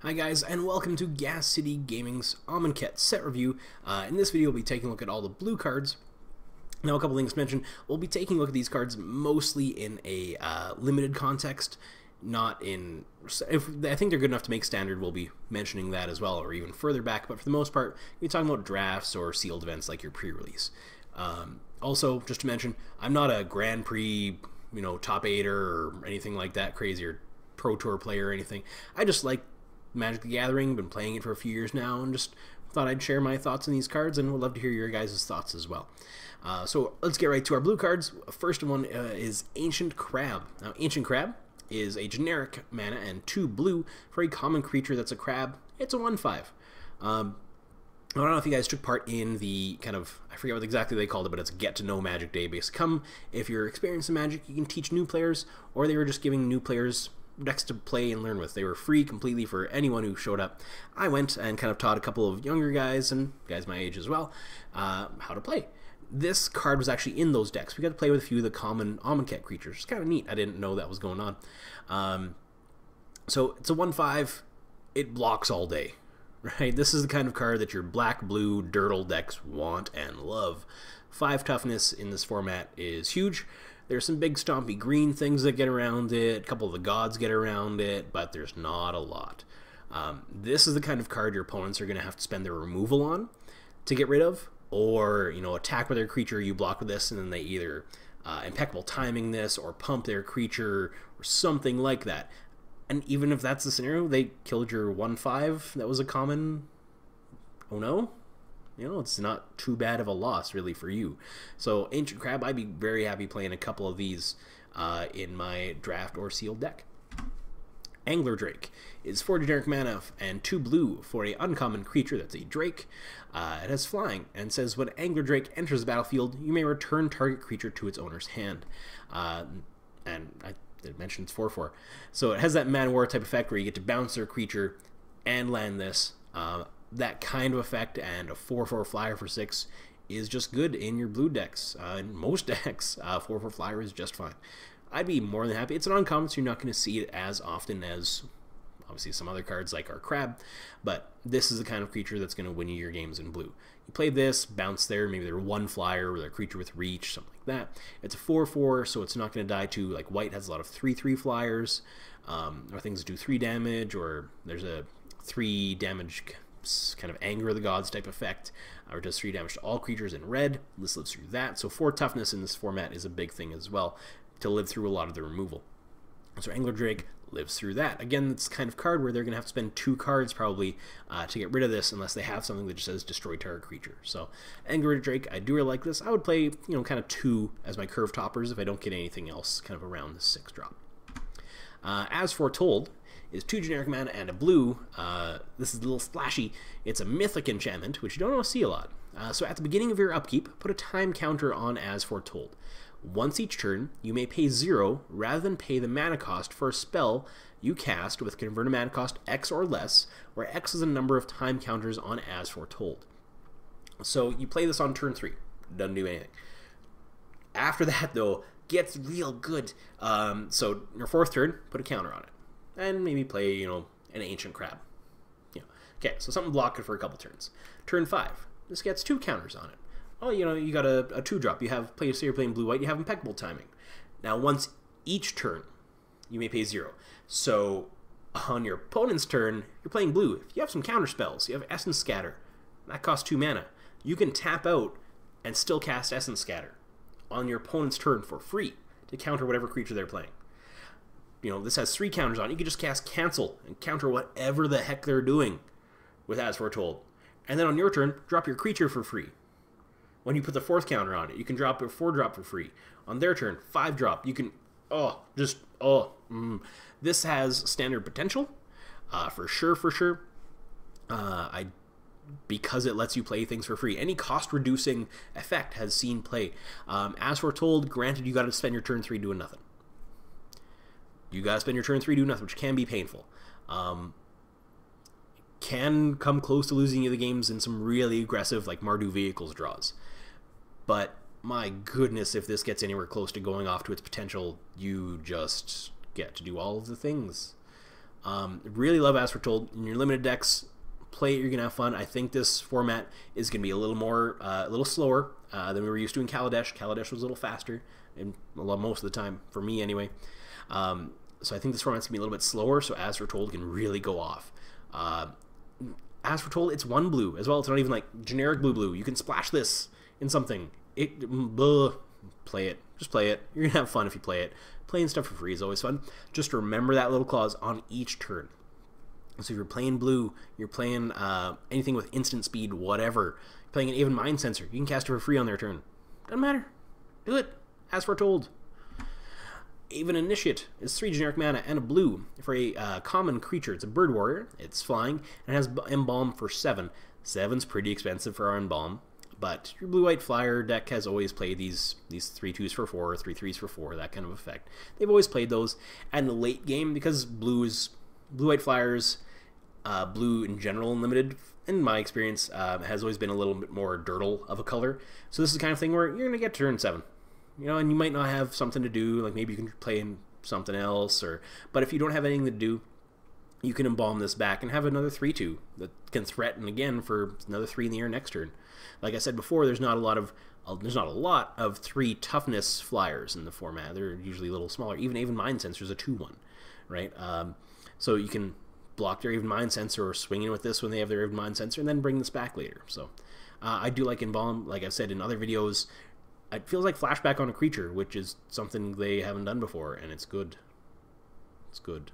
Hi guys, and welcome to Gas City Gaming's Amonkhet set review. In this video, we'll be taking a look at all the blue cards. Now, a couple things to mention. We'll be taking a look at these cards mostly in a limited context, not in... If I think they're good enough to make standard, we'll be mentioning that as well, or even further back. But for the most part, we'll be talking about drafts or sealed events like your pre-release. Also, just to mention, I'm not a Grand Prix, top 8er or anything like that, crazy, or Pro Tour player or anything. I just like Magic the Gathering, been playing it for a few years now, and just thought I'd share my thoughts on these cards, and would love to hear your guys' thoughts as well. So let's get right to our blue cards. First one is Ancient Crab. Now, Ancient Crab is a generic mana and 2 blue for a common creature that's a crab. It's a 1/5. I don't know if you guys took part in the kind of, I forget what exactly they called it, but it's a get-to-know Magic day. Basically, if you're experiencing Magic, you can teach new players, or they were just giving new players decks to play and learn with. They were free completely for anyone who showed up. I went and kind of taught a couple of younger guys, and guys my age as well, how to play. This card was actually in those decks. We got to play with a few of the common Amonkhet creatures. It's kind of neat. I didn't know that was going on. So it's a 1/5. It blocks all day. Right? This is the kind of card that your black-blue Dirtle decks want and love. 5 toughness in this format is huge. There's some big stompy green things that get around it. A couple of the gods get around it, but there's not a lot. This is the kind of card your opponents are going to have to spend their removal on to get rid of, or attack with their creature, you block with this, and then they either impeccable timing this or pump their creature or something like that. And even if that's the scenario, they killed your 1/5 that was a common. Oh no? It's not too bad of a loss, really, for you. So, Ancient Crab, I'd be very happy playing a couple of these in my draft or sealed deck. Angler Drake is 4 generic mana and 2 blue for an uncommon creature that's a Drake. It has flying and says when Angler Drake enters the battlefield, you may return target creature to its owner's hand. It mentions 4/4. So it has that Man War type effect where you get to bounce their creature and land this. That kind of effect, and a 4/4 flyer for 6 is just good in your blue decks. In most decks, 4/4 flyer is just fine. I'd be more than happy. It's an uncommon, so you're not going to see it as often as obviously some other cards like our crab, but this is the kind of creature that's going to win you your games in blue. You play this, bounce there, maybe they're 1 flyer with a creature with reach, something like that. It's a 4/4, so it's not going to die to, like white has a lot of 3/3 flyers, or things that do 3 damage, or there's a 3 damage kind of Anger of the Gods type effect, or does 3 damage to all creatures in red. This lives through that, so 4 toughness in this format is a big thing as well, to live through a lot of the removal. So Angler Drake lives through that. Again, it's the kind of card where they're going to have to spend 2 cards probably to get rid of this, unless they have something that just says destroy target creature. So Angler Drake, I do really like this. I would play, kind of 2 as my curve toppers if I don't get anything else kind of around the 6 drop. As Foretold is 2 generic mana and a blue. This is a little splashy. It's a mythic enchantment, which you don't see a lot. So at the beginning of your upkeep, put a time counter on As Foretold. Once each turn, you may pay 0 rather than pay the mana cost for a spell you cast with converted mana cost X or less, where X is the number of time counters on As Foretold. So you play this on turn 3. Doesn't do anything. After that, though, gets real good. So your 4th turn, put a counter on it. And maybe play, an Ancient Crab. Okay, so something block it for a couple turns. Turn 5, this gets 2 counters on it. Oh, you got a 2-drop. You have, say you're playing blue-white, you have impeccable timing. Now, once each turn, you may pay 0. So, on your opponent's turn, you're playing blue. If you have some counter spells, you have Essence Scatter. That costs 2 mana. You can tap out and still cast Essence Scatter on your opponent's turn for free to counter whatever creature they're playing. This has 3 counters on it. You can just cast Cancel and counter whatever the heck they're doing with As Foretold. And then on your turn, drop your creature for free. When you put the 4th counter on it, you can drop a 4-drop for free. On their turn, 5-drop. You can, This has standard potential, for sure. Because it lets you play things for free. Any cost-reducing effect has seen play. As Foretold, granted, you got to spend your turn 3 doing nothing. You got to spend your turn 3 doing nothing, which can be painful. Can come close to losing you the games in some really aggressive, like Mardu Vehicles draws. But my goodness, if this gets anywhere close to going off to its potential, you just get to do all of the things. Really love As Foretold. In your limited decks, play it, you're going to have fun. I think this format is going to be a little slower than we were used to in Kaladesh. Kaladesh was a little faster, and most of the time, for me anyway. So I think this format's going to be a little bit slower, so As Foretold can really go off. As Foretold, it's 1 blue as well. It's not even like generic blue. You can splash this in something. Play it. Just play it. You're going to have fun if you play it. Playing stuff for free is always fun. Just remember that little clause on each turn. So if you're playing blue, you're playing anything with instant speed, whatever. You're playing an Even Mind Sensor. You can cast it for free on their turn. Doesn't matter. Do it. As Foretold. Even Initiate is 3 generic mana and a blue for a common creature. It's a bird warrior. It's flying and has Embalm for 7. 7's pretty expensive for our Embalm, but your blue-white flyer deck has always played these 3/2s for 4, 3/3s for 4, that kind of effect. They've always played those. And the late game, because blue-white flyers, blue in general and limited, in my experience, has always been a little bit more dirtle of a color. So this is the kind of thing where you're going to get to turn 7. You know, and you might not have something to do, like maybe you can play in something else, but if you don't have anything to do, you can embalm this back and have another 3/2 that can threaten again for another 3 in the air next turn. Like I said before, there's not a lot of 3 toughness flyers in the format. They're usually a little smaller. Even Mind Sensor's a 2/1, right? So you can block their Even Mind Sensor or swing in with this when they have their Even Mind Sensor and then bring this back later. So I do like Embalm, like I've said in other videos. It feels like flashback on a creature, which is something they haven't done before, and it's good. It's good.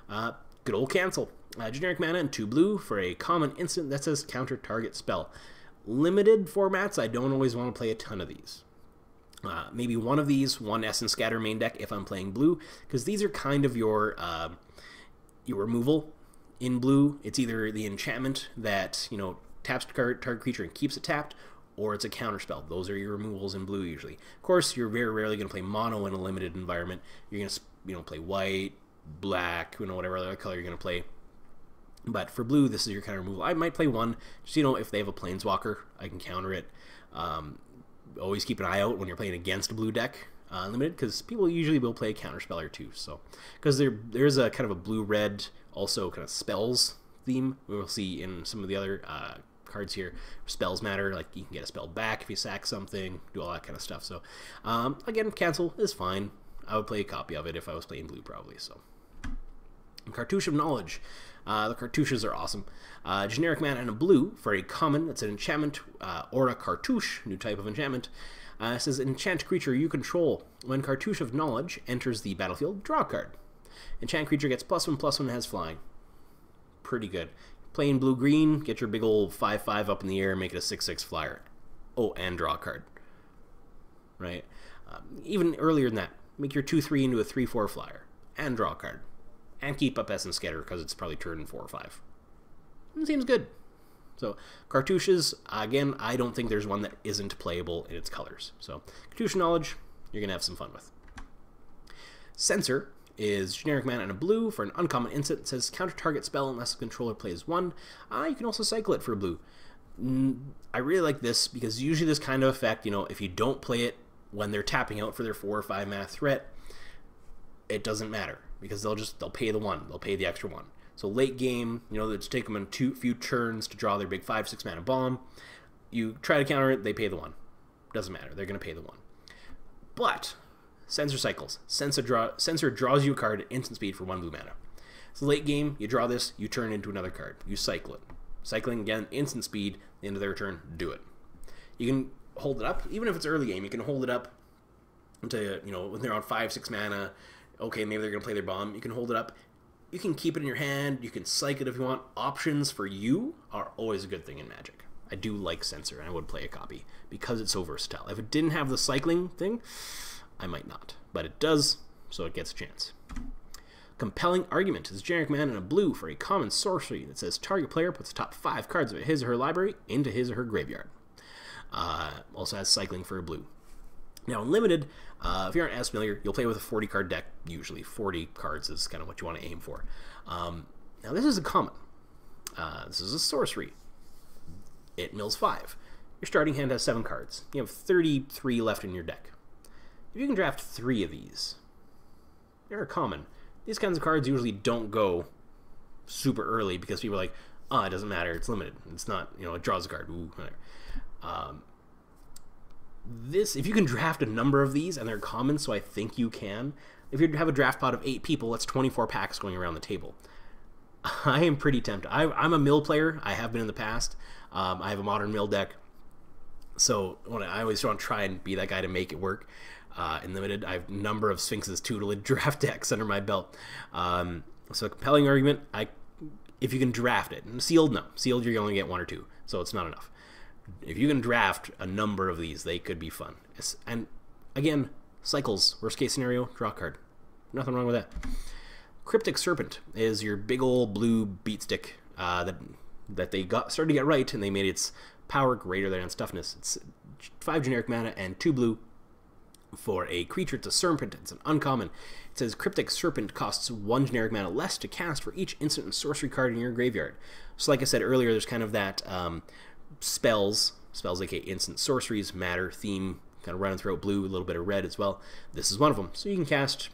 Good old Cancel. Generic mana and 2 blue for a common instant that says counter target spell. Limited formats, I don't always want to play a ton of these. Maybe one of these, one Essence Scatter main deck if I'm playing blue, because these are kind of your removal in blue. It's either the enchantment that, you know, taps target creature and keeps it tapped, or it's a counterspell. Those are your removals in blue usually. Of course, you're very rarely going to play mono in a limited environment. You're going to, you know, play white, black, you know, whatever other color you're going to play. But for blue, this is your counter removal. I might play one, just, you know, if they have a Planeswalker, I can counter it. Always keep an eye out when you're playing against a blue deck, limited, because people usually will play a counterspell or 2. So, because there's a kind of a blue-red, also kind of spells theme. We will see in some of the other cards here. Spells matter, like you can get a spell back if you sack something, do all that kind of stuff. So again, Cancel is fine. I would play a copy of it if I was playing blue probably. So Cartouche of Knowledge. The cartouches are awesome. Generic mana and a blue for a common. It's an enchantment or a cartouche, new type of enchantment. It says enchant creature you control. When Cartouche of Knowledge enters the battlefield, draw a card. Enchant creature gets +1/+1 and has flying. Pretty good. Playing blue-green, get your big old 5/5 up in the air and make it a 6/6 flyer. Oh, and draw a card. Right? Even earlier than that, make your 2/3 into a 3/4 flyer. And draw a card. And keep up Essence Scatter because it's probably turn 4 or 5. It seems good. So, cartouches, again, I don't think there's one that isn't playable in its colors. So, Cartouche Knowledge, you're going to have some fun with. Censor is generic mana and a blue for an uncommon instant. It says counter target spell unless the controller plays 1. You can also cycle it for a blue. I really like this because usually this kind of effect, you know, if you don't play it when they're tapping out for their 4 or 5 mana threat, it doesn't matter because they'll pay the 1. They'll pay the extra 1. So late game, you know, it's take them in few turns to draw their big 5/6 mana bomb. You try to counter it, they pay the 1. Doesn't matter. They're going to pay the 1. But Censor cycles. Censor draws you a card at instant speed for 1 blue mana. So late game, you draw this, you turn into another card. You cycle it. Cycling again, instant speed, the end of their turn, do it. You can hold it up, even if it's early game, you can hold it up until, you know, when they're on 5/6 mana, okay, maybe they're going to play their bomb, you can hold it up. You can keep it in your hand, you can cycle it if you want. Options for you are always a good thing in Magic. I do like Censor, and I would play a copy because it's so versatile. If it didn't have the cycling thing, I might not, but it does, so it gets a chance. Compelling Argument is generic mana and a blue for a common sorcery that says target player puts the top 5 cards of his or her library into his or her graveyard. Also has cycling for a blue. Now in limited, if you aren't as familiar, you'll play with a 40-card deck usually. 40 cards is kind of what you want to aim for. Now this is a common. This is a sorcery. It mills 5. Your starting hand has 7 cards. You have 33 left in your deck. If you can draft 3 of these, they're a common. these kinds of cards usually don't go super early because people are like, oh, it doesn't matter, it's limited. It's not, it draws a card. Ooh, whatever. If you can draft a number of these, and they're common, so I think you can. If you have a draft pot of 8 people, that's 24 packs going around the table. I am pretty tempted. I'm a mill player. I have been in the past. I have a modern mill deck. So I always want to try and be that guy to make it work. In limited, I have a number of Sphinx's tutelage draft decks under my belt. So a compelling argument, if you can draft it. And sealed, no. Sealed, you're going to get 1 or 2. So it's not enough. If you can draft a number of these, they could be fun. And again, cycles. Worst case scenario, draw a card. Nothing wrong with that. Cryptic Serpent is your big old blue beat stick that they started to get right, and they made its power greater than its toughness. It's 5 generic mana and 2 blue for a creature. It's a serpent. It's an uncommon. It says Cryptic Serpent costs 1 generic mana less to cast for each instant and sorcery card in your graveyard. So like I said earlier, there's kind of that spells aka instant sorceries, matter, theme, kind of running throughout blue, a little bit of red as well. This is one of them. So you can cast,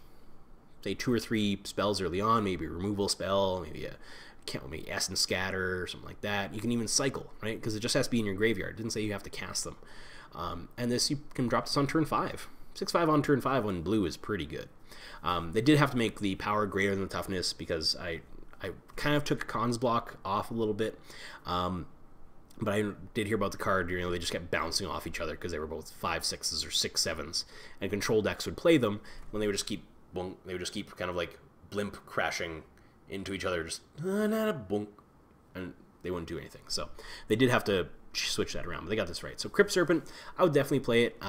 say, 2 or 3 spells early on, maybe a removal spell, maybe Essence Scatter or something like that. You can even cycle, right? Because it just has to be in your graveyard. It didn't say you have to cast them. And this, you can drop this on turn 5. 6/5 on turn 5 when blue is pretty good. They did have to make the power greater than the toughness because I kind of took Khan's block off a little bit. But I did hear about the card, they just kept bouncing off each other because they were both 5/6s or 6/7s, and control decks would play them when they would just keep kind of like blimp crashing into each other, just bonk, and they wouldn't do anything. So they did have to switch that around, but they got this right. So Crypt Serpent, I would definitely play it.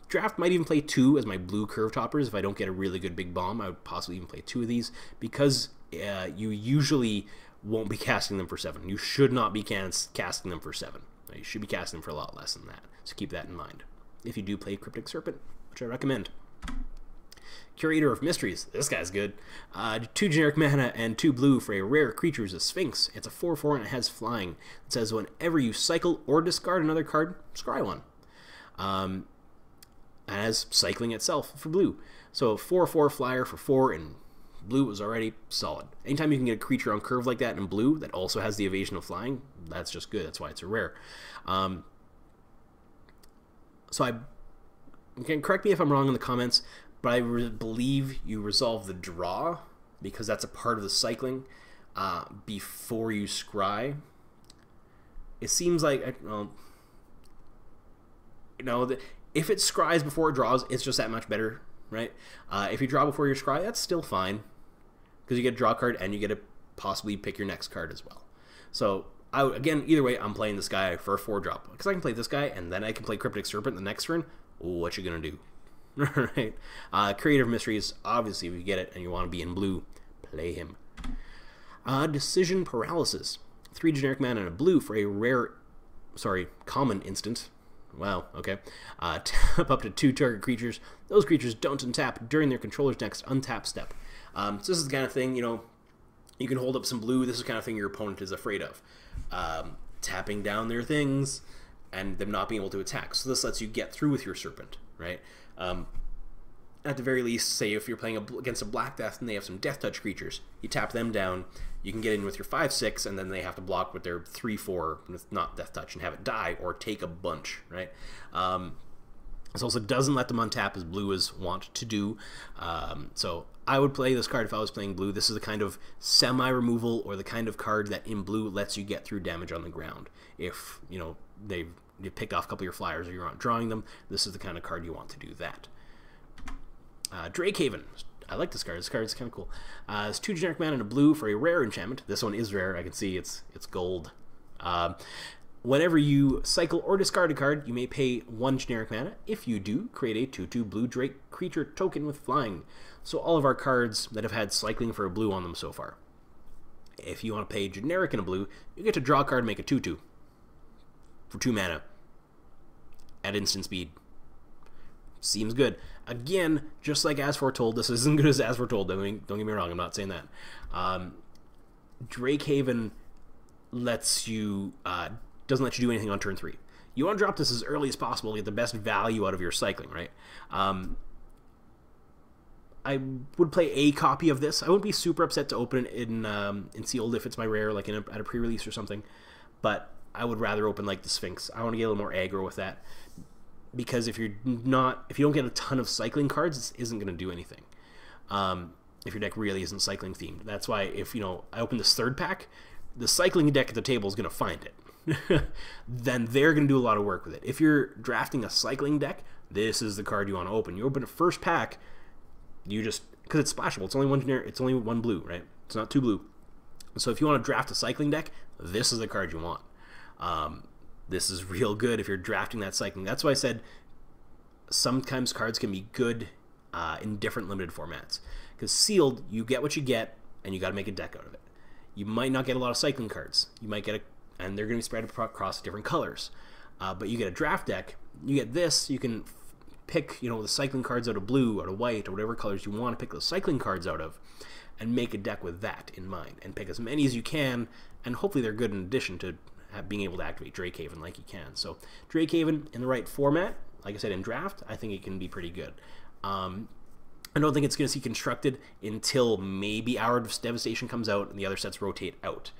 Draft might even play 2 as my blue curve toppers. If I don't get a really good big bomb, I would possibly even play 2 of these because you usually won't be casting them for 7. You should not be casting them for 7. You should be casting them for a lot less than that. So keep that in mind if you do play Cryptic Serpent, which I recommend. Curator of Mysteries. This guy's good. 2 generic mana and 2 blue for a rare creature is a Sphinx. It's a 4/4 and it has flying. It says whenever you cycle or discard another card, scry one. As cycling itself for blue. So 4/4 flyer for 4 and blue is already solid. Anytime you can get a creature on curve like that in blue that also has the evasion of flying, that's just good. That's why it's a rare. So you can correct me if I'm wrong in the comments, but I believe you resolve the draw because that's a part of the cycling before you scry. It seems like, if it scries before it draws, it's just that much better, right? If you draw before you scry, that's still fine because you get a draw card and you get to possibly pick your next card as well. So, again, either way, I'm playing this guy for a 4-drop because I can play this guy and then I can play Cryptic Serpent the next turn. What you gonna do? Right? Creative Mysteries, obviously, if you get it and you want to be in blue, play him. Decision Paralysis. 3 generic mana and a blue for a common instant. Wow, okay. Tap up to 2 target creatures. Those creatures don't untap during their controller's next untap step. So this is the kind of thing, you can hold up some blue. This is the kind of thing your opponent is afraid of. Tapping down their things and them not being able to attack. So this lets you get through with your Serpent, right? At the very least, say if you're playing against a Black Death and they have some Death Touch creatures, you tap them down, you can get in with your 5/6, and then they have to block with their 3/4 with not Death Touch and have it die or take a bunch, right? This also doesn't let them untap as blue is wont to do. So I would play this card if I was playing blue. This is the kind of semi-removal or the kind of card that in blue lets you get through damage on the ground. If, you picked off a couple of your flyers or you're not drawing them, this is the kind of card you want to do that. Drakehaven. I like this card. This card is kind of cool. It's 2 generic mana and a blue for a rare enchantment. This one is rare. I can see it's gold. Whenever you cycle or discard a card, you may pay 1 generic mana. If you do, create a 2/2 blue Drake creature token with flying. So all of our cards that have had cycling for a blue on them so far. If you want to pay generic and a blue, you get to draw a card and make a 2/2 for 2 mana at instant speed. Seems good. Again, just like As Foretold, this isn't good as Foretold. Don't get me wrong, I'm not saying that. Drakehaven lets you doesn't let you do anything on turn 3. You want to drop this as early as possible to get the best value out of your cycling, right? I would play a copy of this. I wouldn't be super upset to open it in sealed if it's my rare, like at a pre-release or something. But I would rather open like the Sphinx. I want to get a little more aggro with that, because if you don't get a ton of cycling cards, this isn't going to do anything. If your deck really isn't cycling themed, that's why if I open this third pack, the cycling deck at the table is going to find it. Then they're going to do a lot of work with it. If you're drafting a cycling deck, this is the card you want to open. You open a first pack, you just, because it's splashable. It's only one generic. It's only one blue, right? It's not two blue. So if you want to draft a cycling deck, this is the card you want. This is real good if you're drafting that cycling. That's why I said sometimes cards can be good in different limited formats. Because sealed, you get what you get, and you got to make a deck out of it. You might not get a lot of cycling cards. You might get and they're going to be spread across different colors. But you get a draft deck. You get this. You can pick, the cycling cards out of blue, out of white, or whatever colors you want to pick those cycling cards out of, and make a deck with that in mind, and pick as many as you can, and hopefully they're good in addition to being able to activate Drakehaven like you can. So Drakehaven in the right format, like I said, in draft, I think it can be pretty good. I don't think it's going to see constructed until maybe Hour of Devastation comes out and the other sets rotate out,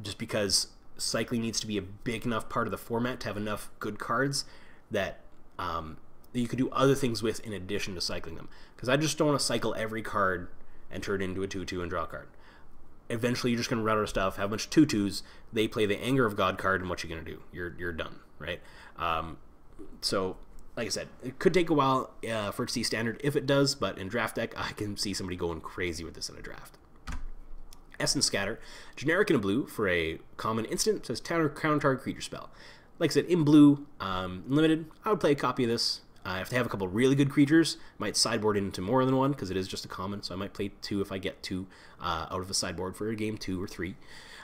just because cycling needs to be a big enough part of the format to have enough good cards that you could do other things with in addition to cycling them. Because I just don't want to cycle every card and turn it into a 2/2 and draw a card. Eventually, you're just going to run out of stuff, have a bunch of 2/2s, they play the Anger of God card, and what you're going to do? You're done, right? So, like I said, it could take a while for it to see standard if it does, but in draft deck, I can see somebody going crazy with this in a draft. Essence Scatter, generic in a blue for a common instant, says counter target creature spell. Like I said, in blue, limited, I would play a copy of this. If they have a couple really good creatures, might sideboard into more than one, because it is just a common, so I might play 2 if I get 2 out of a sideboard for a game 2 or 3.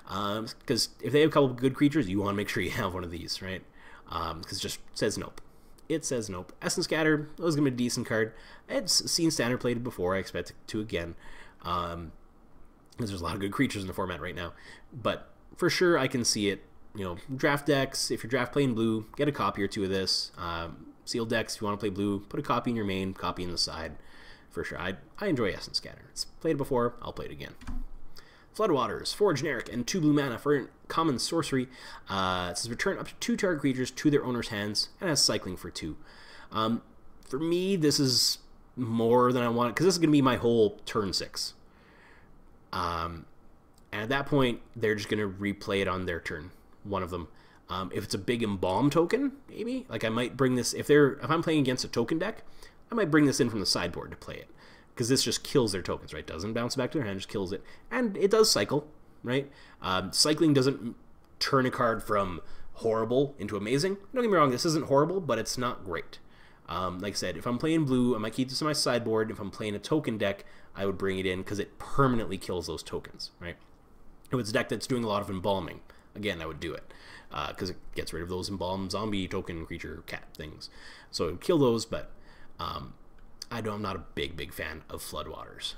Because if they have a couple good creatures, you want to make sure you have one of these, right? Because it just says nope. It says nope. Essence Scatter, that was going to be a decent card. It's seen standard played before, I expect it to again. Because there's a lot of good creatures in the format right now. But for sure, I can see it. Draft decks, if you're draft playing blue, get a copy or 2 of this. Sealed decks, if you want to play blue, put a copy in your main, copy in the side. For sure. I enjoy Essence Scatter. It's played it before, I'll play it again. Floodwaters, 4 generic and 2 blue mana for common sorcery. It says return up to 2 target creatures to their owner's hands, and has cycling for 2. For me, this is more than I want, because this is going to be my whole turn 6. And at that point, they're just going to replay it on their turn, one of them. If it's a big Embalm token, maybe, like I might bring this, if I'm playing against a token deck, I might bring this in from the sideboard to play it, because this just kills their tokens, right? Doesn't bounce back to their hand, just kills it, and it does cycle, right? Cycling doesn't turn a card from horrible into amazing. Don't get me wrong, this isn't horrible, but it's not great. Like I said, if I'm playing blue, I might keep this on my sideboard. If I'm playing a token deck, I would bring it in, because it permanently kills those tokens, right? If it's a deck that's doing a lot of embalming, again, I would do it, because it gets rid of those embalm zombie token creature cat things. So it would kill those, but I'm not a big fan of Floodwaters.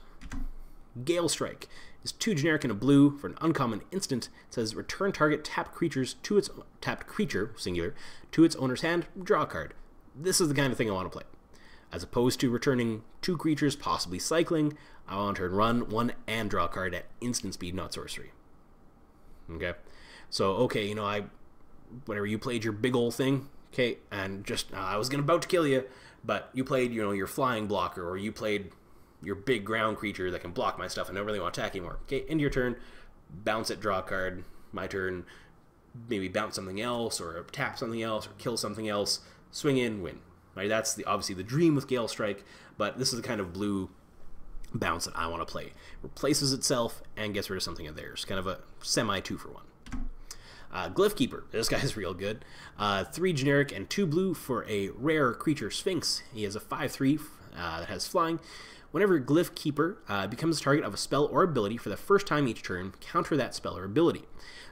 Gale Strike is 2 generic and a blue for an uncommon instant. It says return target tapped creature singular to its owner's hand, draw a card. This is the kind of thing I want to play. As opposed to returning 2 creatures, possibly cycling, I want to run 1 and draw a card at instant speed, not sorcery. Okay? So, okay, whatever, you played your big old thing, okay, and just, I was about to kill you, but you played, your flying blocker, or you played your big ground creature that can block my stuff and don't really want to attack anymore. Okay, end your turn, bounce it, draw a card, my turn, maybe bounce something else, or tap something else, or kill something else, swing in, win. Right, that's obviously the dream with Gale Strike, but this is the kind of blue bounce that I want to play. Replaces itself and gets rid of something of theirs. Kind of a semi 2-for-1. Glyph Keeper. This guy's real good. 3 generic and 2 blue for a rare creature Sphinx. He has a 5/3 that has flying. Whenever Glyph Keeper becomes the target of a spell or ability for the first time each turn, counter that spell or ability.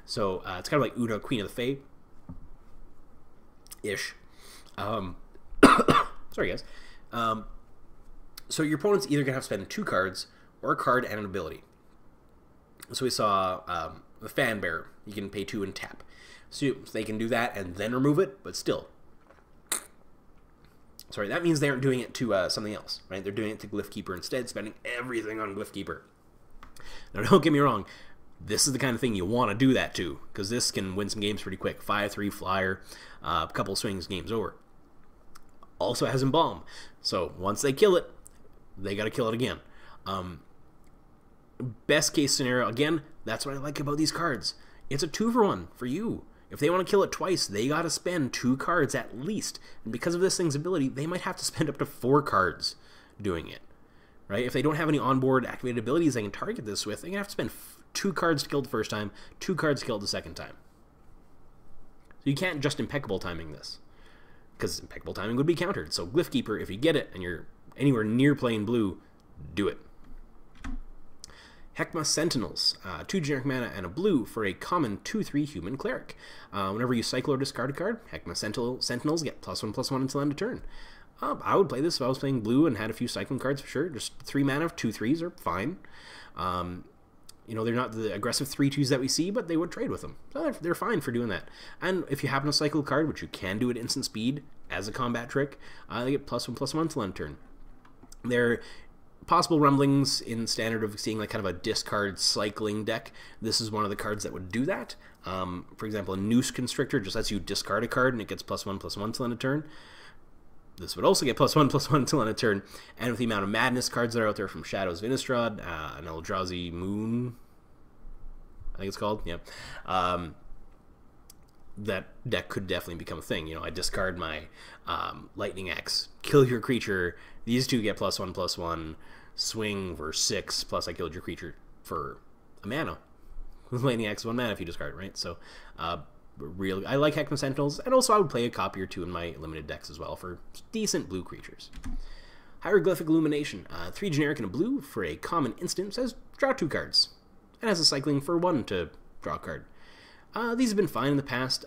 So it's kind of like Una, Queen of the Fae. Ish. Sorry, guys. So your opponent's either going to have to spend 2 cards or a card and an ability. So we saw the Fan Bearer. You can pay 2 and tap. So they can do that and then remove it, but still. Sorry, that means they aren't doing it to something else, right? They're doing it to Glyph Keeper instead, spending everything on Glyph Keeper. Now, don't get me wrong. This is the kind of thing you want to do that to, because this can win some games pretty quick. 5-3 flyer, a couple swings, game's over. Also has Embalm. So once they kill it, they got to kill it again. Best case scenario, again, that's what I like about these cards. It's a 2-for-1 for you. If they want to kill it twice, they got to spend 2 cards at least. And because of this thing's ability, they might have to spend up to 4 cards doing it. Right? If they don't have any onboard activated abilities they can target this with, they're going to have to spend 2 cards to kill it the first time, 2 cards to kill it the second time. So you can't just impeccable timing this, because impeccable timing would be countered. So Glyph Keeper, if you get it and you're anywhere near playing blue, do it. Heckma Sentinels, 2 generic mana and a blue for a common 2/3 human cleric. Whenever you cycle or discard a card, Heckma Sentinels get +1/+1 until end of turn. I would play this if I was playing blue and had a few cycling cards for sure. Just 3 mana of 2/3s are fine. You know, they're not the aggressive 3/2s that we see, but they would trade with them. So they're fine for doing that. And if you happen to cycle a card, which you can do at instant speed as a combat trick, they get +1/+1 until end of turn. They're possible rumblings in standard of seeing like kind of a discard cycling deck. This is one of the cards that would do that. For example, a Noose Constrictor just lets you discard a card and it gets +1/+1 till end of turn. This would also get +1/+1 till end of turn. And with the amount of Madness cards that are out there from Shadows of Innistrad, an Eldrazi Moon, I think it's called, yeah. That deck could definitely become a thing. You know, I discard my Lightning Axe, kill your creature, these 2 get +1/+1, swing for 6, plus I killed your creature for a mana. With Lightning Axe, 1 mana if you discard, right? So, really, I like Heckma Sentinels, and also I would play a copy or 2 in my limited decks as well for decent blue creatures. Hieroglyphic Illumination, 3 generic and a blue for a common instant, says draw 2 cards, and has a cycling for 1 to draw a card. These have been fine in the past.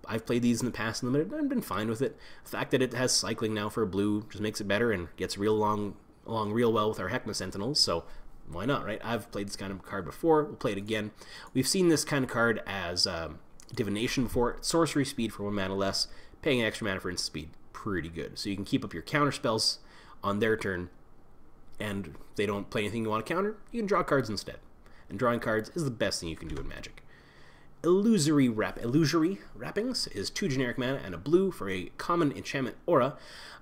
I've played these in the past in limited and been fine with it. The fact that it has cycling now for a blue just makes it better and gets along real well with our Heckma Sentinels, so why not, right? I've played this kind of card before. We'll play it again. We've seen this kind of card as Divination before. Sorcery speed for 1 mana less, paying extra mana for instant speed. Pretty good. So you can keep up your counter spells on their turn, and if they don't play anything you want to counter, you can draw cards instead. And drawing cards is the best thing you can do in Magic. Illusory Wrappings is 2 generic mana and a blue for a common enchantment aura.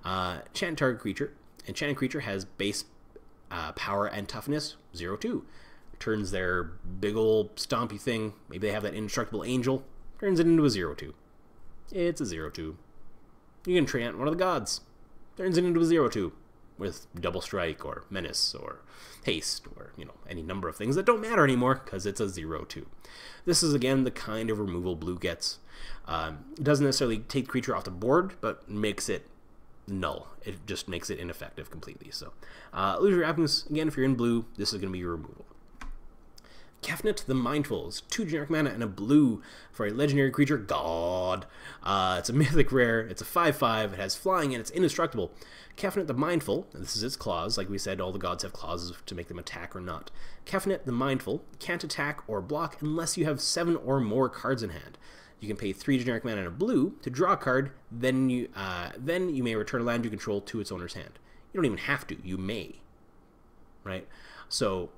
Enchant target creature. Enchanted creature has base power and toughness 0/2. Turns their big old stompy thing, maybe they have that indestructible angel, turns it into a 0/2. It's a 0/2. You can enchant one of the gods, turns it into a 0/2 with double strike or menace or haste or, you know, any number of things that don't matter anymore because it's a 0/2. This is again the kind of removal blue gets. It doesn't necessarily take the creature off the board, but makes it null. It just makes it ineffective completely. So Illusory Wrappings, again, if you're in blue, this is going to be your removal. Kefnet the Mindful is 2 generic mana and a blue for a legendary creature, God. It's a mythic rare, it's a 5/5, it has flying, and it's indestructible. Kefnet the Mindful, and this is its clause, like we said, all the gods have clauses to make them attack or not. Kefnet the Mindful can't attack or block unless you have 7 or more cards in hand. You can pay 3 generic mana and a blue to draw a card, then you may return a land you control to its owner's hand. You don't even have to, you may. Right? So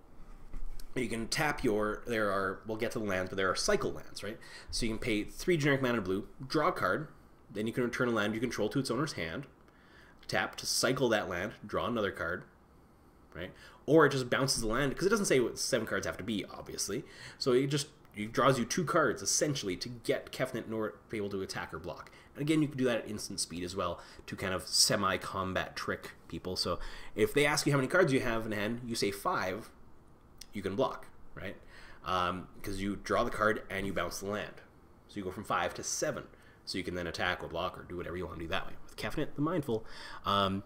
you can tap we'll get to the lands, but there are cycle lands, right? So you can pay 3 generic mana and a blue, draw a card, then you can return a land you control to its owner's hand, tap to cycle that land, draw another card, right? Or it just bounces the land, because it doesn't say what 7 cards have to be, obviously. So it draws you 2 cards, essentially, to get Kefnet in order to be able to attack or block. And again, you can do that at instant speed as well, to kind of semi-combat trick people. So if they ask you how many cards you have in hand, you say 5, you can block, right? Because you draw the card and you bounce the land. So you go from 5 to 7. So you can then attack or block or do whatever you want to do that way. With Kefnet the Mindful, I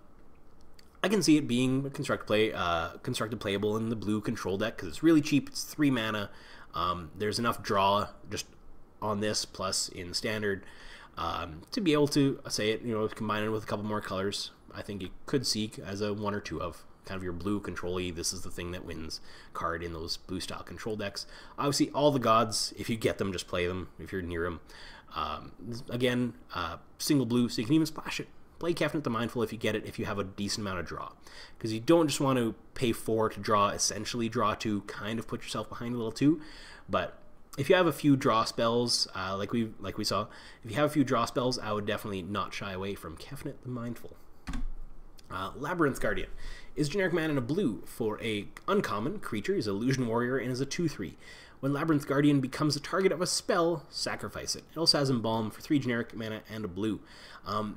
can see it being constructed playable in the blue control deck because it's really cheap. It's 3 mana. There's enough draw just on this plus in standard to be able to say it, you know, combine it with a couple more colors. I think you could see as a 1 or 2 of kind of your blue control-y, this is the thing that wins card in those blue style control decks. Obviously, all the gods, if you get them, just play them if you're near them. Again, single blue, so you can even splash it. play Kefnet the Mindful if you get it, if you have a decent amount of draw. Because you don't just want to pay 4 to draw, essentially draw 2, kind of put yourself behind a little too. But if you have a few draw spells, like we saw, if you have a few draw spells, I would definitely not shy away from Kefnet the Mindful. Labyrinth Guardian is generic mana and a blue for a uncommon creature. He's an illusion warrior and is a 2/3. When Labyrinth Guardian becomes the target of a spell, sacrifice it. It also has Embalm for 3 generic mana and a blue.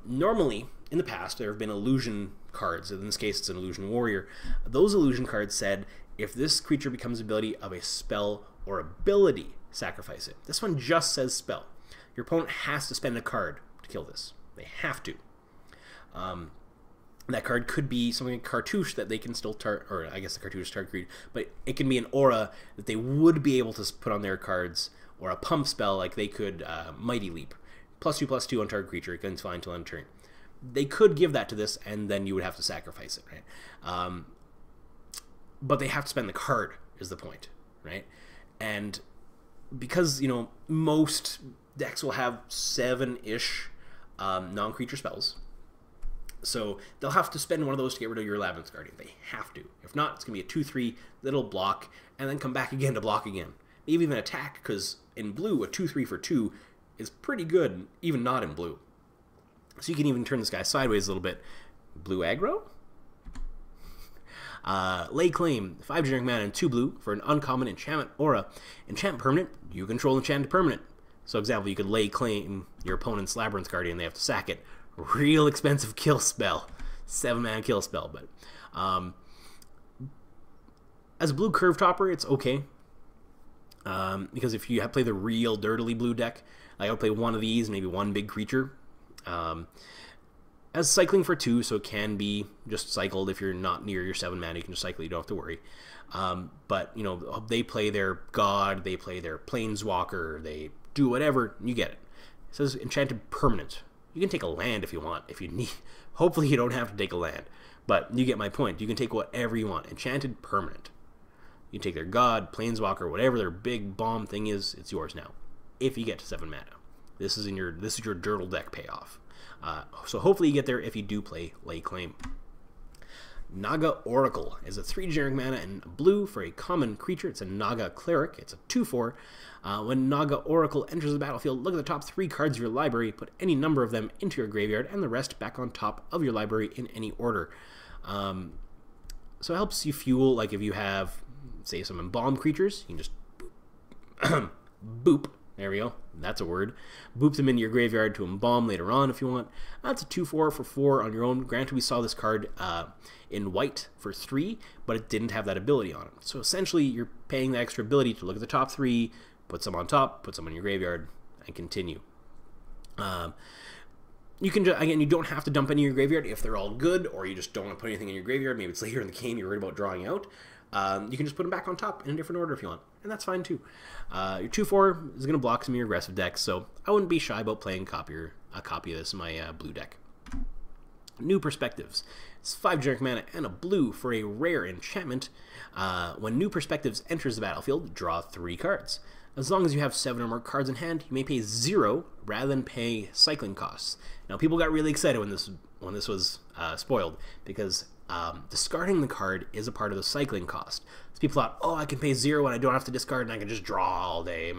Normally, in the past, there have been illusion cards. In this case, it's an illusion warrior. Those illusion cards said, if this creature becomes the ability of a spell or ability, sacrifice it. This one just says spell. Your opponent has to spend a card to kill this. They have to. That card could be something like Cartouche that they can still target, or I guess the Cartouche target creed, but it can be an aura that they would be able to put on their cards, or a pump spell like they could Mighty Leap. +2/+2 on target creature, it can fly until end of turn. They could give that to this, and then you would have to sacrifice it, right? But they have to spend the card, is the point, right? And because, you know, most decks will have 7-ish non-creature spells, so they'll have to spend one of those to get rid of your Labyrinth Guardian. They have to. If not, it's going to be a 2/3 that'll block, and then come back again to block again. Maybe even attack, because in blue, a 2/3 for 2 is pretty good, even not in blue. So you can even turn this guy sideways a little bit. Blue aggro? Lay Claim, 5 generic mana and 2 blue for an uncommon enchantment aura. Enchant permanent, you control enchanted permanent. So example, you could Lay Claim your opponent's Labyrinth Guardian, they have to sack it. Real expensive kill spell. 7-mana kill spell, but as a blue curve topper, it's okay. Because if you play the real dirtily blue deck, I would play one of these, maybe one big creature. As cycling for 2, so it can be just cycled. If you're not near your 7 mana, you can just cycle, you don't have to worry. But, you know, they play their god, they play their planeswalker, they do whatever, you get it. It says enchanted permanent. You can take a land if you want, if you need. Hopefully you don't have to take a land, but you get my point. You can take whatever you want. Enchanted permanent. You can take their god, planeswalker, whatever their big bomb thing is, it's yours now. If you get to 7 mana. This is your Dirtle deck payoff. So hopefully you get there if you do play Lay Claim. Naga Oracle is a 3 generic mana and blue for a common creature. It's a Naga Cleric. It's a 2/4. When Naga Oracle enters the battlefield, look at the top 3 cards of your library, put any number of them into your graveyard, and the rest back on top of your library in any order. So it helps you fuel, like if you have, say, some embalmed creatures, you can just boop, boop. There we go. That's a word. Boop them into your graveyard to embalm later on if you want. That's a 2/4 for 4 on your own. Granted, we saw this card in white for 3, but it didn't have that ability on it. So essentially, you're paying the extra ability to look at the top 3, put some on top, put some in your graveyard, and continue. You can just, again, you don't have to dump any in your graveyard if they're all good, or you just don't want to put anything in your graveyard. Maybe it's later in the game, you're worried about drawing out. You can just put them back on top in a different order if you want, and that's fine too. Your 2/4 is going to block some of your aggressive decks, so I wouldn't be shy about playing a copy of this in my blue deck. New Perspectives. It's 5 generic mana and a blue for a rare enchantment. When New Perspectives enters the battlefield, draw 3 cards. As long as you have 7 or more cards in hand, you may pay 0 rather than pay cycling costs. Now, people got really excited when this was spoiled, because discarding the card is a part of the cycling cost. So people thought, oh, I can pay 0 and I don't have to discard and I can just draw all day.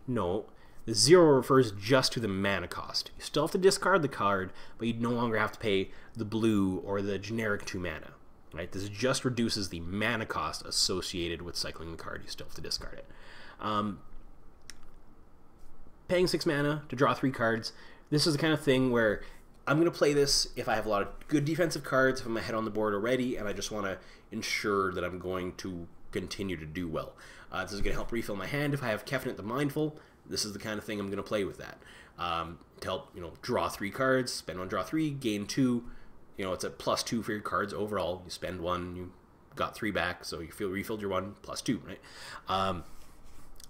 No, the 0 refers just to the mana cost. You still have to discard the card, but you no longer have to pay the blue or the generic 2 mana. Right? This just reduces the mana cost associated with cycling the card. You still have to discard it. Paying 6 mana to draw 3 cards. This is the kind of thing where I'm going to play this if I have a lot of good defensive cards, if I'm ahead on the board already, and I just want to ensure that I'm going to continue to do well. This is going to help refill my hand. If I have Kefnet the Mindful, this is the kind of thing I'm going to play with that. To help, draw 3 cards, spend 1, draw 3, gain 2. It's a +2 for your cards overall. You spend 1, you got 3 back, so you feel refilled your 1, +2, right?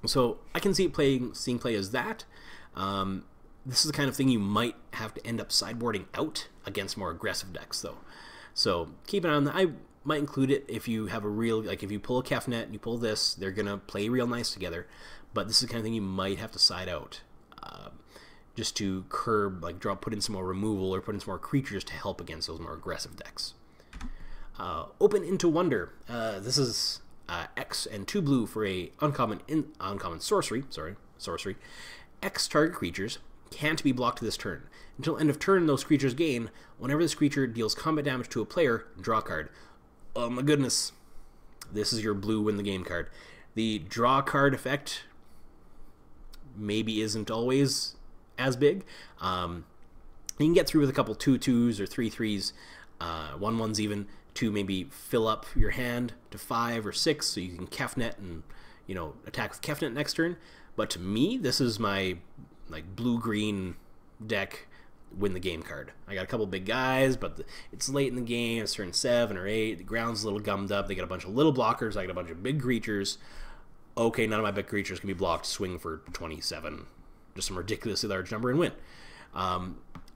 So I can see it seeing play as that. This is the kind of thing you might have to end up sideboarding out against more aggressive decks, though. So keep an eye on that. I might include it if you have a real, like if you pull a Kefnet and you pull this, they're going to play real nice together. But this is the kind of thing you might have to side out. just to curb, like put in some more removal or put in some more creatures to help against those more aggressive decks. Open into Wonder. This is X and 2 blue for a uncommon sorcery. Sorcery. X target creatures can't be blocked this turn. Until end of turn, those creatures gain. Whenever this creature deals combat damage to a player, draw a card. Oh my goodness. This is your blue win the game card. The draw card effect maybe isn't always as big. You can get through with a couple 2/2s or 3/3s, 1/1s even, to maybe fill up your hand to 5 or 6 so you can Kefnet and, you know, attack with Kefnet next turn. But to me, this is my like blue-green deck win the game card. I got a couple big guys, but it's late in the game. It's turn 7 or 8. The ground's a little gummed up. They got a bunch of little blockers. I got a bunch of big creatures. Okay, none of my big creatures can be blocked. Swing for 27. Just some ridiculously large number and win.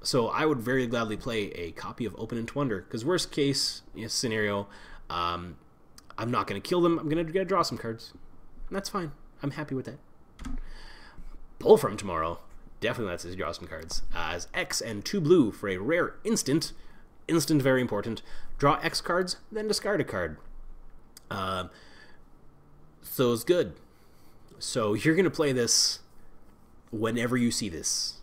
So I would very gladly play a copy of Open into Wonder, because worst case scenario, I'm not going to kill them. I'm going to draw some cards. And that's fine. I'm happy with that. Pull from Tomorrow. Definitely lets us draw some cards. As X and 2 blue for a rare instant. Instant, very important. Draw X cards, then discard a card. So it's good. So you're going to play this whenever you see this.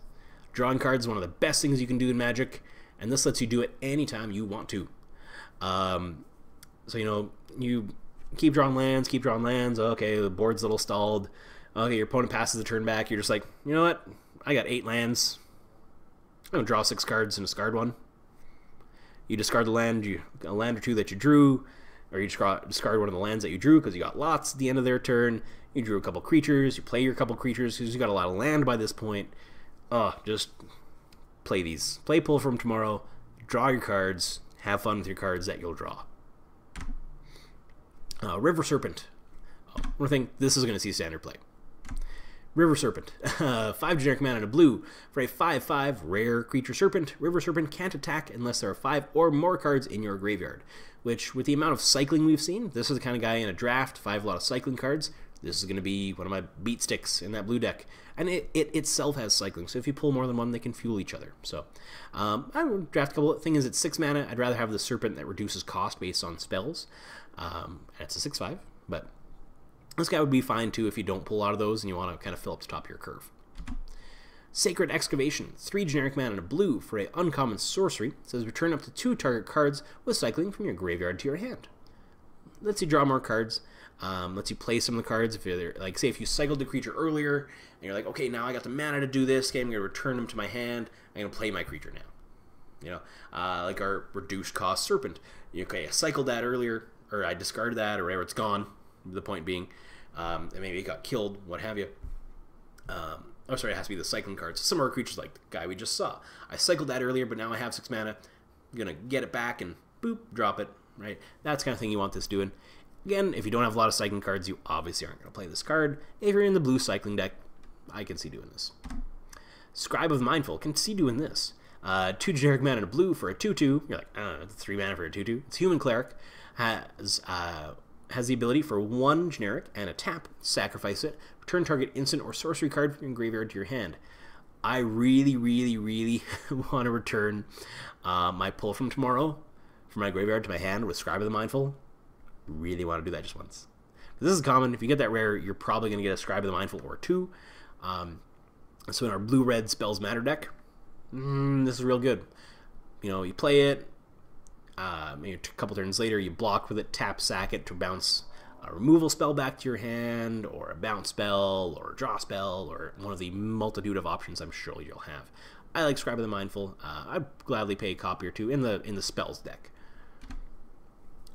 Drawing cards is one of the best things you can do in Magic, and this lets you do it anytime you want to. So, you know, you keep drawing lands. Okay, the board's a little stalled. Okay, your opponent passes the turn back. You're just like, you know what? I got 8 lands. I'm going to draw 6 cards and discard one. You discard the land, a land or 2 that you drew, or you discard one of the lands that you drew because you got lots at the end of their turn. You drew a couple creatures. You play your couple creatures because you got a lot of land by this point. Just play these. Play Pull from Tomorrow. Draw your cards. Have fun with your cards that you'll draw. River Serpent. One thing, this is going to see standard play. River Serpent. 5 generic mana and a blue. For a 5/5 rare creature serpent, River Serpent can't attack unless there are 5 or more cards in your graveyard. Which, with the amount of cycling we've seen, this is the kind of guy in a draft, 5 lot of cycling cards. This is going to be one of my beat sticks in that blue deck. And it itself has cycling, so if you pull more than one, they can fuel each other. So, I would draft a couple. Thing is, it's 6 mana. I'd rather have the Serpent that reduces cost based on spells. And it's a 6/5, but this guy would be fine too if you don't pull a lot of those and you want to kind of fill up the top of your curve. Sacred Excavation. 3 generic mana and a blue for a uncommon sorcery. It says return up to 2 target cards with cycling from your graveyard to your hand. Lets you draw more cards. Lets you play some of the cards. If you're like, say, if you cycled the creature earlier and you're like, okay, now I got the mana to do this. Okay, I'm going to return them to my hand. I'm going to play my creature now. You know, like our reduced cost Serpent. Okay, I cycled that earlier, or I discarded that, or whatever. It's gone. The point being, and maybe it got killed, what have you. Oh, sorry, it has to be the cycling cards. Some of our creatures, like the guy we just saw. I cycled that earlier, but now I have 6 mana. I'm going to get it back and boop, drop it, right? That's the kind of thing you want this doing. Again, if you don't have a lot of cycling cards, you obviously aren't going to play this card. If you're in the blue cycling deck, I can see doing this. Scribe of the Mindful can see doing this. 2 generic mana and a blue for a 2/2. You're like, 3 mana for a 2/2. It's Human Cleric. Has the ability for 1 generic and a tap, sacrifice it, return target instant or sorcery card from your graveyard to your hand. I really, really, really want to return my Pull from Tomorrow from my graveyard to my hand with Scribe of the Mindful. Really want to do that just once. This is common. If you get that rare, you're probably going to get a Scribe of the Mindful or 2. So in our blue-red Spells Matter deck, this is real good. You know, you play it. Maybe a couple turns later, you block with it, tap, sack it to bounce a removal spell back to your hand, or a bounce spell, or a draw spell, or one of the multitude of options I'm sure you'll have. I like Scribe of the Mindful. I'd gladly pay a copy or 2 in the spells deck.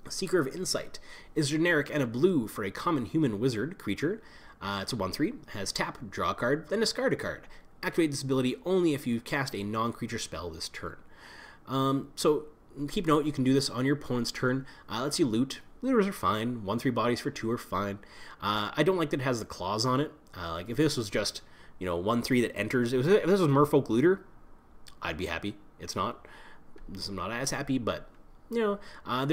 Seeker of Insight is generic and a blue for a common human wizard creature. It's a 1/3, has tap, draw a card, then discard a card. Activate this ability only if you cast a non-creature spell this turn. So keep note, you can do this on your opponent's turn. Lets you loot. Looters are fine. 1/3 bodies for 2 are fine. I don't like that it has the claws on it. Like if this was just, 1/3 that enters, if this was Merfolk Looter, I'd be happy. It's not. I'm not as happy, but There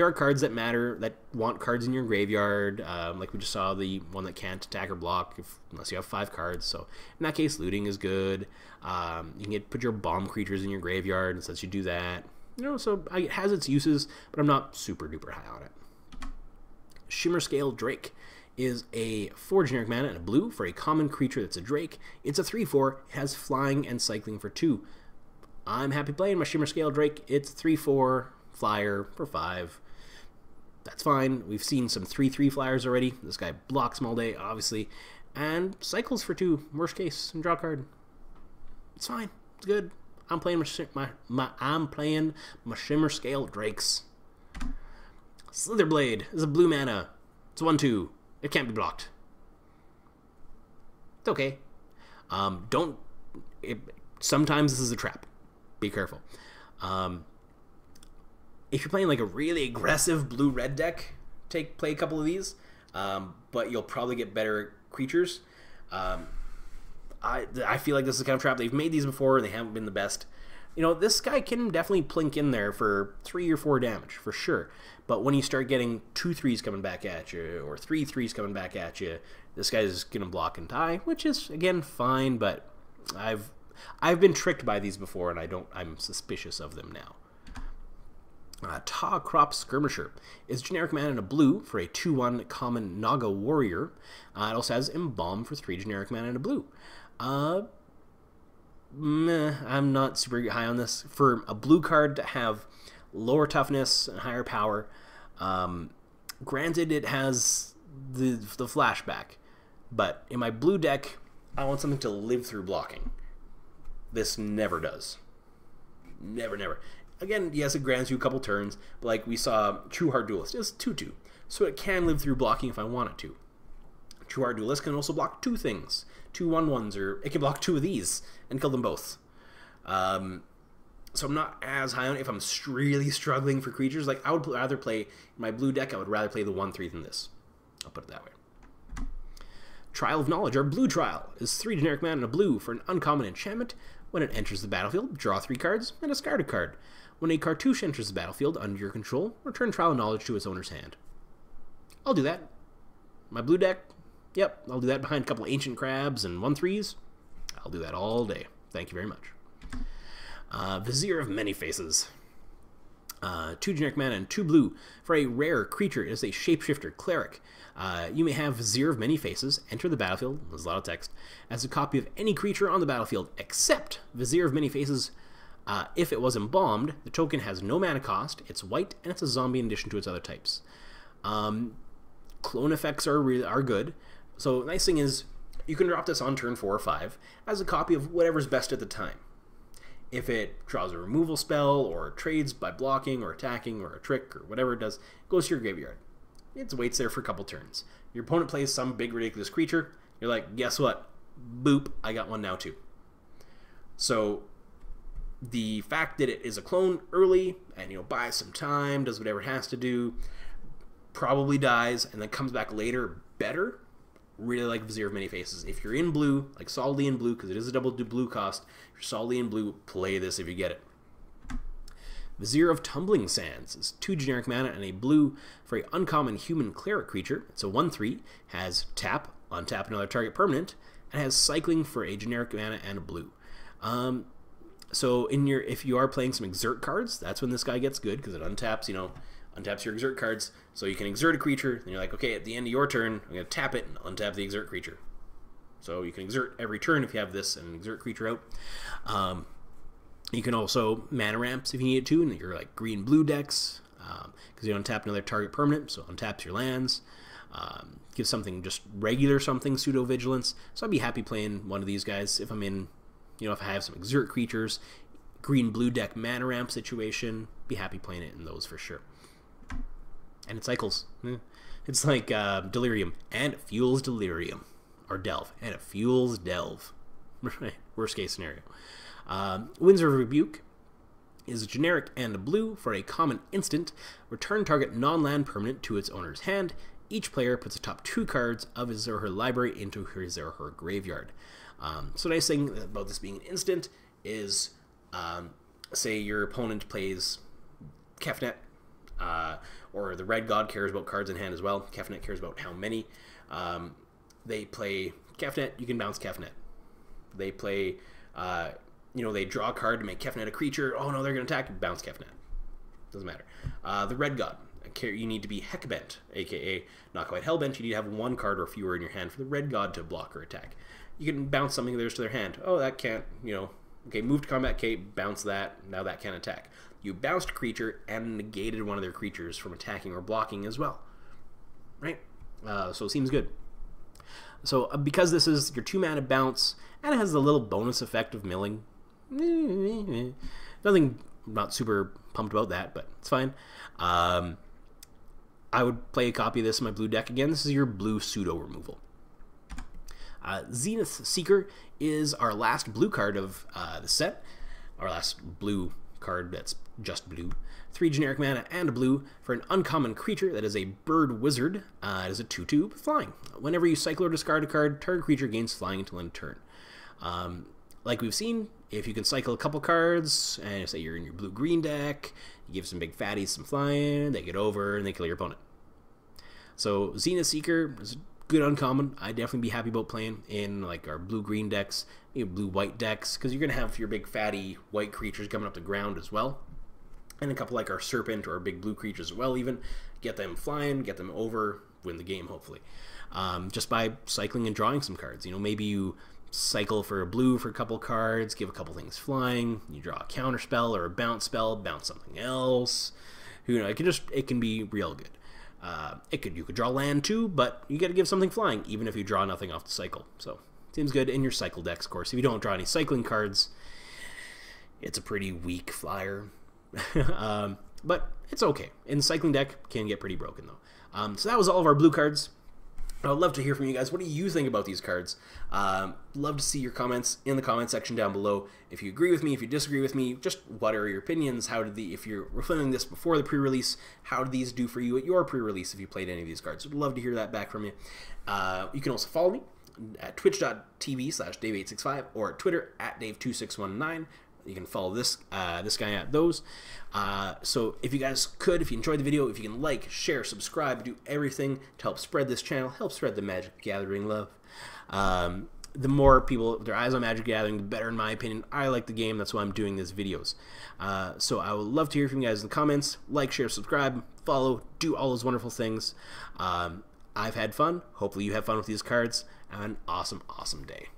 are cards that matter, that want cards in your graveyard, like we just saw the one that can't attack or block unless you have 5 cards. So in that case, looting is good. You can put your bomb creatures in your graveyard, and since you do that, so it has its uses, but I'm not super duper high on it. Shimmerscale Drake is a 4 generic mana and a blue for a common creature that's a Drake. It's a 3/4, it has flying and cycling for 2. I'm happy playing my Shimmerscale Drake. It's 3/4 flyer for 5. That's fine. We've seen some 3/3 flyers already. This guy blocks them all day, obviously, and cycles for 2. Worst case, and draw a card. It's fine. It's good. I'm playing I'm playing my Shimmerscale Drakes. Slitherblade is a blue mana. It's 1/2. It can't be blocked. It's okay. Sometimes this is a trap. Be careful. If you're playing like a really aggressive blue-red deck, play a couple of these, but you'll probably get better creatures. I feel like this is the kind of trap. They've made these before, and they haven't been the best. This guy can definitely plink in there for 3 or 4 damage, for sure. But when you start getting 2 3s coming back at you, or 3 3s coming back at you, this guy's going to block and die, which is, again, fine, but I've been tricked by these before, and I'm suspicious of them now. Ta Crop Skirmisher is generic mana and a blue for a 2/1 common Naga Warrior. It also has Embalm for 3 generic mana and a blue. I'm not super high on this. For a blue card to have lower toughness and higher power, granted it has the flashback, but in my blue deck, I want something to live through blocking. This never does. Never. Again, yes, it grants you a couple turns, but like we saw, True Heart Duelist is 2/2, so it can live through blocking if I want it to. True Heart Duelist can also block 2 things, 2 1/1s, or it can block 2 of these and kill them both. So I'm not as high on it if I'm really struggling for creatures. Like, I would rather play my blue deck, I would rather play the 1/3 than this. I'll put it that way. Trial of Knowledge, or Blue Trial, is 3 generic mana and a blue for an uncommon enchantment. When it enters the battlefield, draw 3 cards and discard a card. When a cartouche enters the battlefield under your control, return Trial of Knowledge to its owner's hand. I'll do that. My blue deck, yep, I'll do that behind a couple Ancient Crabs and 1/3s. I'll do that all day. Thank you very much. Vizier of Many Faces. 2 generic mana and 2 blue for a rare creature. It is a shapeshifter cleric. You may have Vizier of Many Faces enter the battlefield, there's a lot of text, as a copy of any creature on the battlefield except Vizier of Many Faces. If it was embalmed, the token has no mana cost, it's white, and it's a zombie in addition to its other types. Clone effects are good. So the nice thing is, you can drop this on turn 4 or 5 as a copy of whatever's best at the time. If it draws a removal spell, or trades by blocking, or attacking, or a trick, or whatever it does, it goes to your graveyard. It waits there for a couple turns. Your opponent plays some big ridiculous creature, you're like, guess what? Boop, I got one now too. So the fact that it is a clone early, and buys some time, does whatever it has to do, probably dies, and then comes back later better. Really like Vizier of Many Faces. If you're in blue, like solidly in blue, because it is a double blue cost, if you're solidly in blue, play this if you get it. Vizier of Tumbling Sands is 2 generic mana and a blue for an uncommon human cleric creature. It's a 1/3, has tap, untap another target permanent, and has cycling for a generic mana and a blue. So if you are playing some exert cards, that's when this guy gets good, because it untaps, untaps your exert cards, so you can exert a creature, and you're like, okay, at the end of your turn, I'm going to tap it and untap the exert creature. So you can exert every turn if you have this and exert creature out. You can also mana ramps if you need to, and you're like green-blue decks, because you untap another target permanent, so untaps your lands. Give something just regular something, pseudo-vigilance. So I'd be happy playing one of these guys if I'm in, if I have some exert creatures, green-blue deck mana ramp situation, be happy playing it in those for sure. And it cycles. It's like Delirium, and it fuels Delirium. Or Delve, and it fuels Delve. Worst case scenario. Winds of Rebuke is generic and a blue for a common instant. Return target non-land permanent to its owner's hand. Each player puts the top 2 cards of his or her library into his or her graveyard. So nice thing about this being an instant is, say your opponent plays Kefnet, Or the Red God cares about cards in hand as well. Kefnet cares about how many. They play Kefnet, you can bounce Kefnet. They play, they draw a card to make Kefnet a creature. Oh no, they're going to attack, bounce Kefnet. Doesn't matter. The Red God, you need to be Heckbent, aka not quite Hellbent. You need to have one card or fewer in your hand for the Red God to block or attack. You can bounce something of theirs to their hand. Oh, that can't, okay, move to combat, okay, bounce that, now that can't attack. You bounced a creature and negated one of their creatures from attacking or blocking as well. Right? So it seems good. So because this is your 2-mana bounce, and it has the little bonus effect of milling, nothing, not super pumped about that, but it's fine. I would play a copy of this in my blue deck again. This is your blue pseudo removal. Zenith Seeker is our last blue card of the set. Our last blue card that's just blue. 3 generic mana and a blue for an uncommon creature that is a bird wizard. It is a 2/2 flying. Whenever you cycle or discard a card, target creature gains flying until end turn. Like we've seen, if you can cycle a couple cards, and say you're in your blue-green deck, you give some big fatties some flying, they get over, and they kill your opponent. So Zenith Seeker is a good uncommon. I'd definitely be happy about playing in like our blue-green decks, blue-white decks, because you're going to have your big fatty white creatures coming up the ground as well. And a couple like our Serpent or our big blue creatures as well even. Get them flying, get them over, win the game hopefully. Just by cycling and drawing some cards. Maybe you cycle for a blue for a couple cards, give a couple things flying, you draw a counter spell or a bounce spell, bounce something else. It can be real good. You could draw land too, but you got to give something flying, even if you draw nothing off the cycle. So seems good in your cycle decks, of course. If you don't draw any cycling cards, it's a pretty weak flyer. But it's okay. In the cycling deck, can get pretty broken though. So that was all of our blue cards. I'd love to hear from you guys. What do you think about these cards? Love to see your comments in the comment section down below. If you agree with me, if you disagree with me, just what are your opinions? If you're filming this before the pre-release, how do these do for you at your pre-release if you played any of these cards? I'd love to hear that back from you. You can also follow me at twitch.tv/Dave865 or at Twitter at Dave2619. You can follow this guy at those. So if you guys could, if you enjoyed the video, if you can like, share, subscribe, do everything to help spread this channel, help spread the Magic Gathering love. The more people, their eyes on Magic Gathering, the better in my opinion. I like the game, that's why I'm doing these videos. So I would love to hear from you guys in the comments. Like, share, subscribe, follow, do all those wonderful things. I've had fun. Hopefully you have fun with these cards. Have an awesome, awesome day.